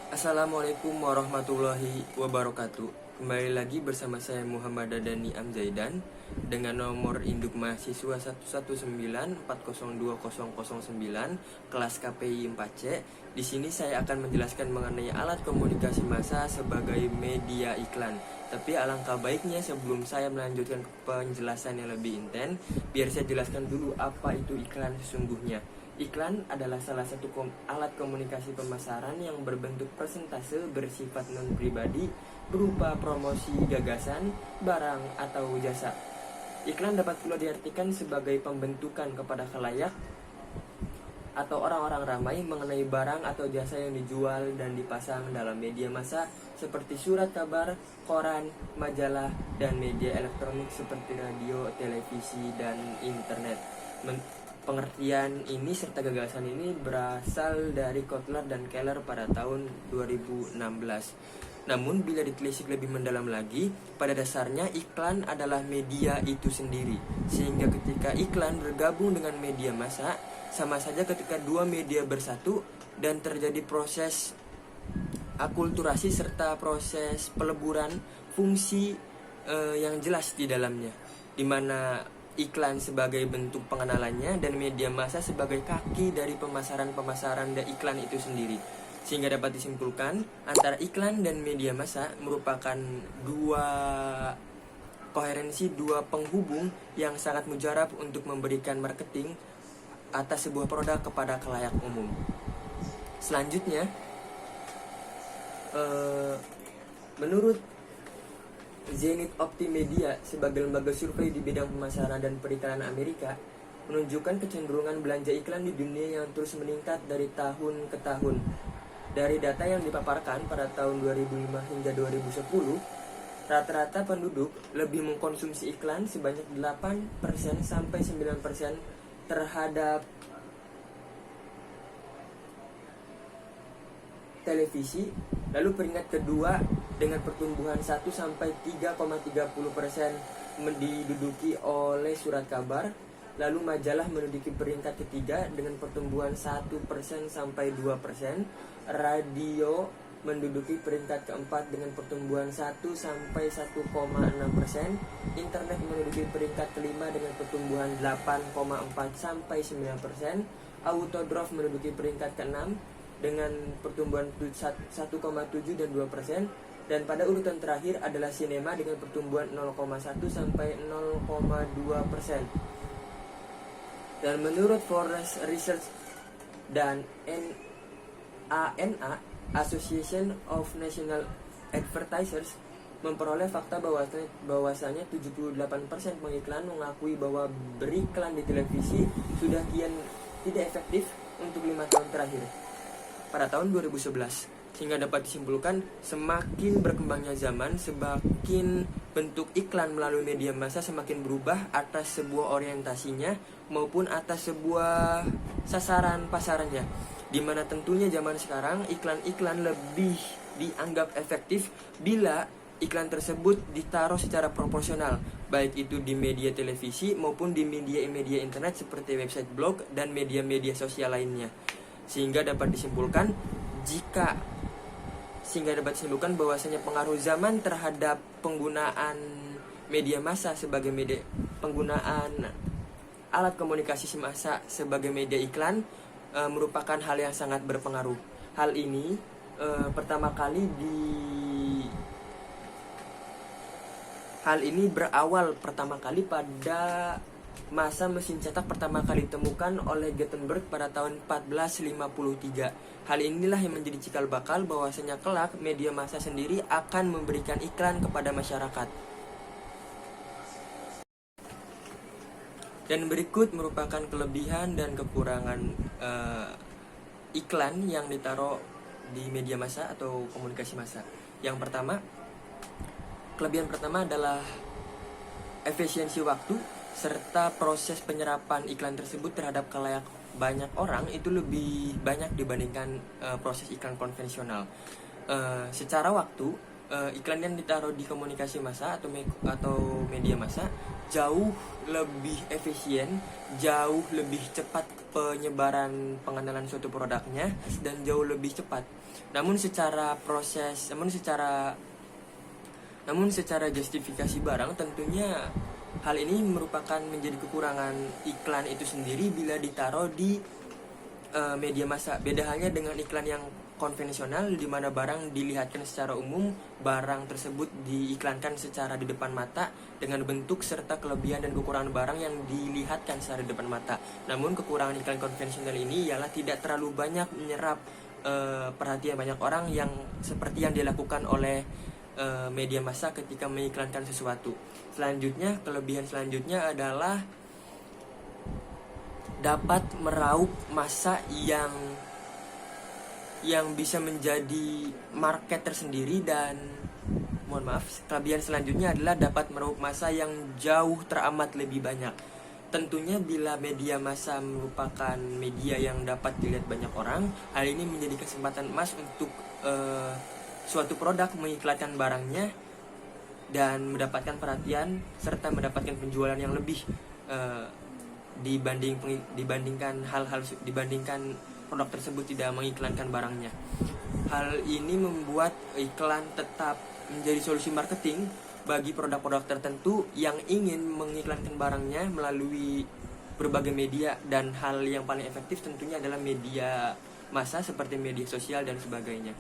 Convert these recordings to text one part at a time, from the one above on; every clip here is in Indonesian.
Assalamualaikum warahmatullahi wabarakatuh. Kembali lagi bersama saya Muhammad Dadani Amzaidan dengan nomor induk mahasiswa 119402009 kelas KPI 4C. Di sini saya akan menjelaskan mengenai alat komunikasi massa sebagai media iklan. Tapi alangkah baiknya sebelum saya melanjutkan penjelasan yang lebih intens, biar saya jelaskan dulu apa itu iklan sesungguhnya. Iklan adalah salah satu alat komunikasi pemasaran yang berbentuk persentase bersifat non-pribadi berupa promosi gagasan, barang, atau jasa. Iklan dapat pula diartikan sebagai pembentukan kepada khalayak atau orang-orang ramai mengenai barang atau jasa yang dijual dan dipasang dalam media massa seperti surat kabar, koran, majalah, dan media elektronik seperti radio, televisi, dan internet. Pengertian ini serta gagasan ini berasal dari Kotler dan Keller pada tahun 2016. Namun bila ditelisik lebih mendalam lagi, pada dasarnya iklan adalah media itu sendiri. Sehingga ketika iklan bergabung dengan media massa, sama saja ketika dua media bersatu dan terjadi proses akulturasi serta proses peleburan fungsi yang jelas di dalamnya, di mana iklan sebagai bentuk pengenalannya dan media massa sebagai kaki dari pemasaran dan iklan itu sendiri. Sehingga dapat disimpulkan antara iklan dan media massa merupakan dua koherensi, dua penghubung yang sangat mujarab untuk memberikan marketing atas sebuah produk kepada khalayak umum. Selanjutnya, menurut Zenith Optimedia sebagai lembaga survei di bidang pemasaran dan periklanan Amerika menunjukkan kecenderungan belanja iklan di dunia yang terus meningkat dari tahun ke tahun. Dari data yang dipaparkan pada tahun 2005 hingga 2010, rata-rata penduduk lebih mengkonsumsi iklan sebanyak 8% sampai 9% terhadap televisi. Lalu peringkat kedua dengan pertumbuhan 1 sampai 3,30% diduduki oleh surat kabar. Lalu majalah menduduki peringkat ketiga dengan pertumbuhan 1% sampai 2%. Radio menduduki peringkat keempat dengan pertumbuhan 1 sampai 1,6%. Internet menduduki peringkat kelima dengan pertumbuhan 8,4 sampai 9%. Autodraft menduduki peringkat keenam dengan pertumbuhan 1,7 dan 2%, dan pada urutan terakhir adalah sinema dengan pertumbuhan 0,1 sampai 0,2%. Dan menurut Forrest Research dan ANA, Association of National Advertisers, memperoleh fakta bahwasanya 78% pengiklan mengakui bahwa beriklan di televisi sudah kian tidak efektif untuk 5 tahun terakhir pada tahun 2011. Sehingga dapat disimpulkan semakin berkembangnya zaman, semakin bentuk iklan melalui media massa semakin berubah atas sebuah orientasinya maupun atas sebuah sasaran pasarannya. Dimana tentunya zaman sekarang iklan-iklan lebih dianggap efektif bila iklan tersebut ditaruh secara proporsional, baik itu di media televisi maupun di media internet seperti website blog dan media-media sosial lainnya. Sehingga dapat disimpulkan bahwasanya pengaruh zaman terhadap penggunaan media massa sebagai media, penggunaan alat komunikasi massa sebagai media iklan merupakan hal yang sangat berpengaruh. Hal ini berawal pertama kali pada masa mesin cetak pertama kali ditemukan oleh Gutenberg pada tahun 1453. Hal inilah yang menjadi cikal bakal bahwasanya kelak media massa sendiri akan memberikan iklan kepada masyarakat. Dan berikut merupakan kelebihan dan kekurangan iklan yang ditaruh di media massa atau komunikasi massa. Yang pertama, kelebihan pertama adalah efisiensi waktu serta proses penyerapan iklan tersebut terhadap khalayak banyak orang itu lebih banyak dibandingkan proses iklan konvensional. Secara waktu, iklan yang ditaruh di komunikasi massa atau media massa jauh lebih efisien, jauh lebih cepat penyebaran pengenalan suatu produknya dan jauh lebih cepat. Namun secara justifikasi barang, tentunya hal ini merupakan menjadi kekurangan iklan itu sendiri bila ditaruh di media massa. Beda halnya dengan iklan yang konvensional di mana barang dilihatkan secara umum, barang tersebut diiklankan secara di depan mata dengan bentuk serta kelebihan dan kekurangan barang yang dilihatkan secara di depan mata. Namun kekurangan iklan konvensional ini ialah tidak terlalu banyak menyerap perhatian banyak orang yang seperti yang dilakukan oleh media massa ketika mengiklankan sesuatu. Selanjutnya, kelebihan selanjutnya adalah dapat meraup massa yang bisa menjadi market tersendiri, dan kelebihan selanjutnya adalah dapat meraup massa yang jauh teramat lebih banyak. Tentunya bila media massa merupakan media yang dapat dilihat banyak orang, hal ini menjadi kesempatan emas untuk suatu produk mengiklankan barangnya dan mendapatkan perhatian serta mendapatkan penjualan yang lebih dibandingkan produk tersebut tidak mengiklankan barangnya. Hal ini membuat iklan tetap menjadi solusi marketing bagi produk-produk tertentu yang ingin mengiklankan barangnya melalui berbagai media, dan hal yang paling efektif tentunya adalah media massa seperti media sosial dan sebagainya.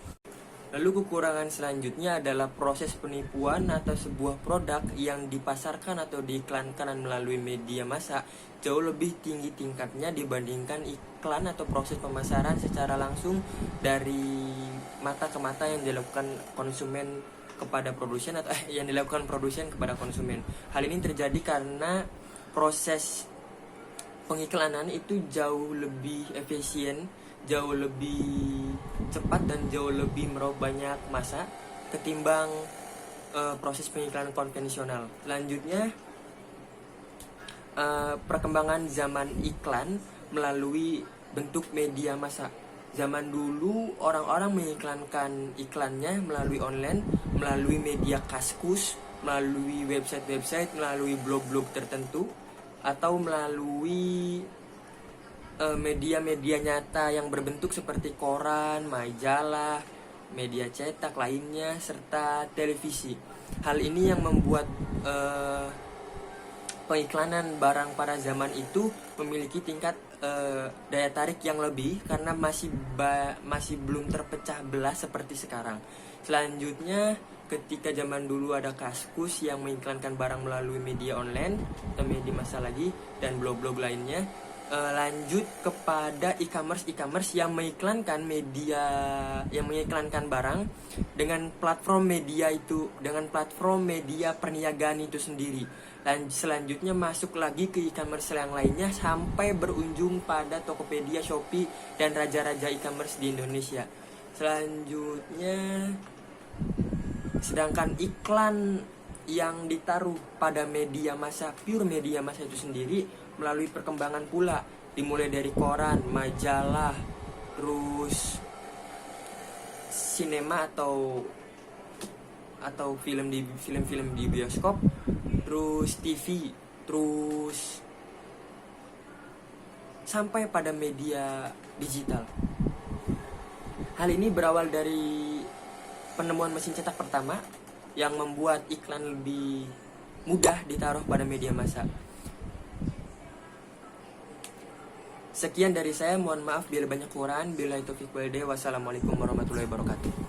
Lalu kekurangan selanjutnya adalah proses penipuan atau sebuah produk yang dipasarkan atau diiklankan melalui media massa jauh lebih tinggi tingkatnya dibandingkan iklan atau proses pemasaran secara langsung dari mata ke mata yang dilakukan konsumen kepada produsen atau yang dilakukan produsen kepada konsumen. Hal ini terjadi karena proses pengiklanan itu jauh lebih efisien, jauh lebih cepat dan jauh lebih meraup banyak massa ketimbang proses pengiklanan konvensional. Selanjutnya, perkembangan zaman iklan melalui bentuk media massa. Zaman dulu orang-orang mengiklankan iklannya melalui online, melalui media kaskus, melalui website-website, melalui blog-blog tertentu, atau melalui media-media nyata yang berbentuk seperti koran, majalah, media cetak lainnya, serta televisi. Hal ini yang membuat pengiklanan barang pada zaman itu memiliki tingkat daya tarik yang lebih karena masih belum terpecah belah seperti sekarang. Selanjutnya, ketika zaman dulu ada kaskus yang mengiklankan barang melalui media online atau media massa lagi dan blog-blog lainnya, lanjut kepada e-commerce yang mengiklankan barang dengan platform media perniagaan itu sendiri. Dan selanjutnya masuk lagi ke e-commerce yang lainnya sampai berujung pada Tokopedia, Shopee, dan raja-raja e-commerce di Indonesia. Selanjutnya, sedangkan iklan yang ditaruh pada media massa, pure media massa itu sendiri melalui perkembangan pula, dimulai dari koran, majalah, terus sinema atau film-film di bioskop, terus TV, terus sampai pada media digital. Hal ini berawal dari penemuan mesin cetak pertama yang membuat iklan lebih mudah ditaruh pada media massa. Sekian dari saya, mohon maaf bila banyak kurang. Billahi taufiq wal hidayah. Wassalamualaikum warahmatullahi wabarakatuh.